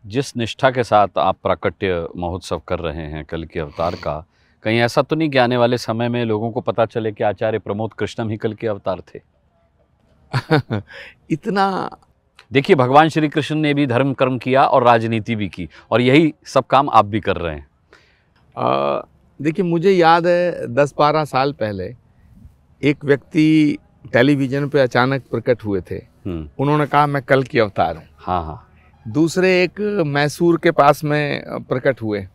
जिस निष्ठा के साथ आप प्राकट्य महोत्सव कर रहे हैं कल के अवतार का, कहीं ऐसा तो नहीं कि आने वाले समय में लोगों को पता चले कि आचार्य प्रमोद कृष्णम ही कल के अवतार थे? इतना देखिए, भगवान श्री कृष्ण ने भी धर्म कर्म किया और राजनीति भी की, और यही सब काम आप भी कर रहे हैं। देखिए, मुझे याद है 10-12 साल पहले एक व्यक्ति टेलीविजन पे अचानक प्रकट हुए थे। उन्होंने कहा मैं कल की अवतार हूँ। हाँ हाँ। दूसरे एक मैसूर के पास में प्रकट हुए,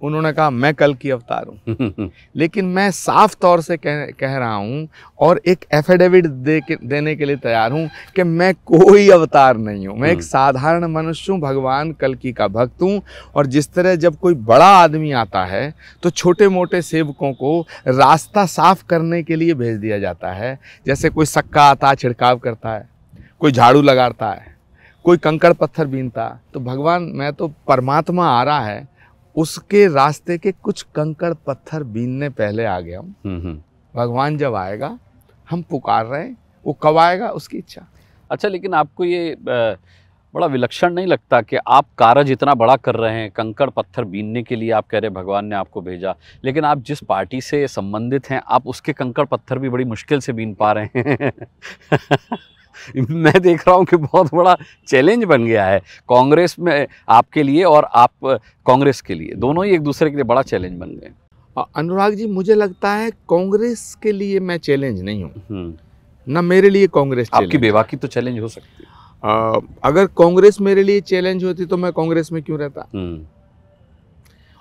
उन्होंने कहा मैं कल की अवतार हूँ। लेकिन मैं साफ तौर से कह रहा हूँ और एक एफिडेविट देने के लिए तैयार हूँ कि मैं कोई अवतार नहीं हूँ। मैं एक साधारण मनुष्य हूँ, भगवान कल्कि का भक्त हूँ। और जिस तरह जब कोई बड़ा आदमी आता है तो छोटे मोटे सेवकों को रास्ता साफ करने के लिए भेज दिया जाता है। जैसे कोई सक्का आता, छिड़काव करता है, कोई झाड़ू लगाता है, कोई कंकड़ पत्थर बीनता। तो भगवान, मैं तो परमात्मा आ रहा है, उसके रास्ते के कुछ कंकड़ पत्थर बीनने पहले आ गया हूँ। भगवान जब आएगा, हम पुकार रहे हैं, वो कब आएगा उसकी इच्छा। अच्छा, लेकिन आपको ये बड़ा विलक्षण नहीं लगता कि आप कार्य इतना बड़ा कर रहे हैं, कंकड़ पत्थर बीनने के लिए आप कह रहे हैं भगवान ने आपको भेजा, लेकिन आप जिस पार्टी से संबंधित हैं आप उसके कंकड़ पत्थर भी बड़ी मुश्किल से बीन पा रहे हैं। मैं देख रहा हूँ कि बहुत बड़ा चैलेंज बन गया है कांग्रेस में आपके लिए, और आप कांग्रेस के लिए, दोनों ही एक दूसरे के लिए बड़ा चैलेंज बन गए। अनुराग जी, मुझे लगता है कांग्रेस के लिए मैं चैलेंज नहीं हूँ, ना मेरे लिए कांग्रेस चैलेंज। आपकी बेबाकी तो चैलेंज हो सकती है। अगर कांग्रेस मेरे लिए चैलेंज होती तो मैं कांग्रेस में क्यों रहता,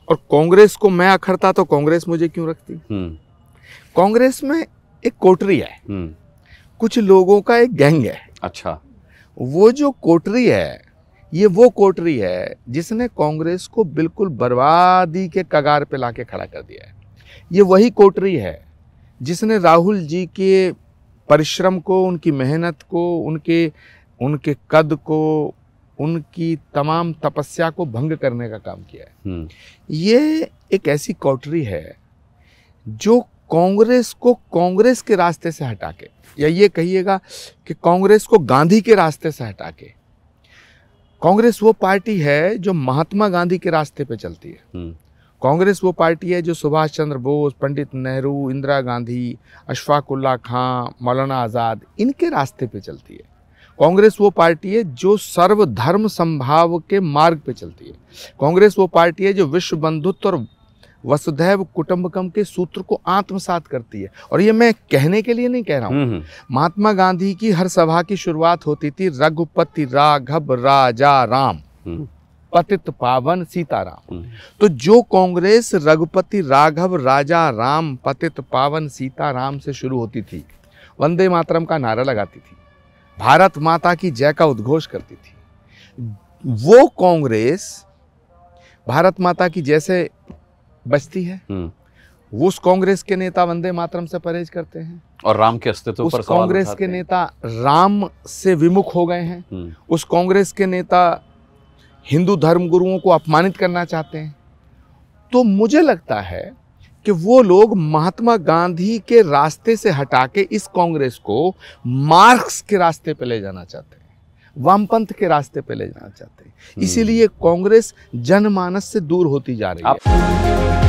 और कांग्रेस को मैं अखरता तो कांग्रेस मुझे क्यों रखती। कांग्रेस में एक कोटरी है, कुछ लोगों का एक गैंग है। अच्छा। वो जो कोटरी है, ये वो कोटरी है जिसने कांग्रेस को बिल्कुल बर्बादी के कगार पे लाके खड़ा कर दिया है। ये वही कोटरी है जिसने राहुल जी के परिश्रम को, उनकी मेहनत को, उनके कद को, उनकी तमाम तपस्या को भंग करने का काम किया है। ये एक ऐसी कोटरी है जो कांग्रेस को कांग्रेस के रास्ते से हटा के, या ये कहिएगा कि कांग्रेस को गांधी के रास्ते से हटा के, कांग्रेस वो पार्टी है जो महात्मा गांधी के रास्ते पे चलती है। कांग्रेस वो पार्टी है जो सुभाष चंद्र बोस, पंडित नेहरू, इंदिरा गांधी, अशफाक उल्लाह खां, मौलाना आज़ाद, इनके रास्ते पे चलती है। कांग्रेस वो पार्टी है जो सर्वधर्म संभाव के मार्ग पे चलती है। कांग्रेस वो पार्टी है जो विश्व बंधुत्व और वसुधैव कुटुंबकम के सूत्र को आत्मसात करती है। और ये मैं कहने के लिए नहीं कह रहा हूँ। महात्मा गांधी की हर सभा की शुरुआत होती थी रघुपति राघव राजा राम, पतित पावन सीताराम। तो जो कांग्रेस रघुपति राघव राजा राम, पतित पावन सीताराम से शुरू होती थी, वंदे मातरम का नारा लगाती थी, भारत माता की जय का उद्घोष करती थी, वो कांग्रेस भारत माता की जैसे बचती है। वो उस कांग्रेस के नेता वंदे मातरम से परहेज करते हैं, और राम के अस्तित्व पर सवाल कांग्रेस उठाते के नेता राम से विमुख हो गए हैं। उस कांग्रेस के नेता हिंदू धर्म गुरुओं को अपमानित करना चाहते हैं। तो मुझे लगता है कि वो लोग महात्मा गांधी के रास्ते से हटा के इस कांग्रेस को मार्क्स के रास्ते पे ले जाना चाहते हैं, वामपंथ के रास्ते पे ले जाना चाहते हैं। इसीलिए कांग्रेस जनमानस से दूर होती जा रही है।